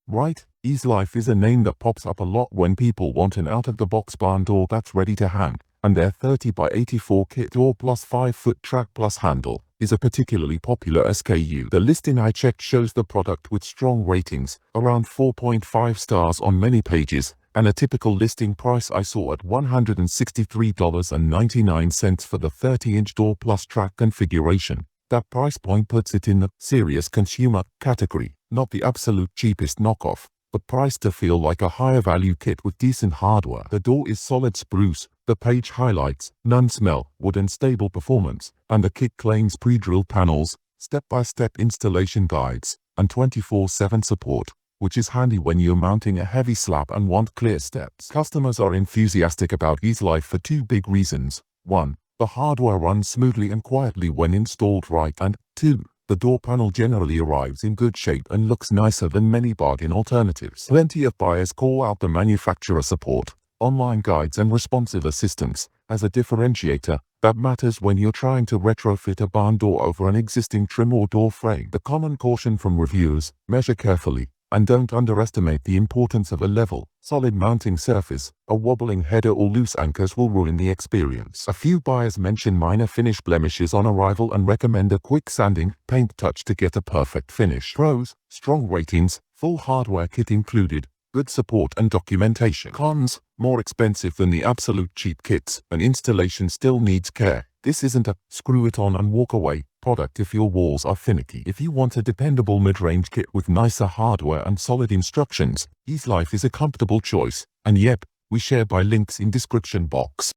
Right, EaseLife is a name that pops up a lot when people want an out-of-the-box barn door that's ready to hang, and their 30 by 84 kit door plus 5-foot track plus handle is a particularly popular SKU. The listing I checked shows the product with strong ratings, around 4.5 stars on many pages, and a typical listing price I saw at $163.99 for the 30-inch door plus track configuration. That price point puts it in the serious consumer category, not the absolute cheapest knockoff, but priced to feel like a higher value kit with decent hardware. The door is solid spruce, the page highlights non-smell, wood and stable performance, and the kit claims pre-drilled panels, step-by-step installation guides, and 24/7 support, which is handy when you're mounting a heavy slab and want clear steps. Customers are enthusiastic about EaseLife for two big reasons. 1. The hardware runs smoothly and quietly when installed right, and 2. The door panel generally arrives in good shape and looks nicer than many bargain alternatives. Plenty of buyers call out the manufacturer support, online guides and responsive assistance as a differentiator that matters when you're trying to retrofit a barn door over an existing trim or door frame. The common caution from reviewers: measure carefully, and don't underestimate the importance of a level, solid mounting surface. A wobbling header or loose anchors will ruin the experience. A few buyers mention minor finish blemishes on arrival and recommend a quick sanding, paint touch to get a perfect finish. Pros: strong ratings, full hardware kit included, good support and documentation. Cons: more expensive than the absolute cheap kits, and installation still needs care. This isn't a screw it on and walk away product if your walls are finicky. If you want a dependable mid-range kit with nicer hardware and solid instructions, EaseLife is a comfortable choice, and yep, we share by links in description box.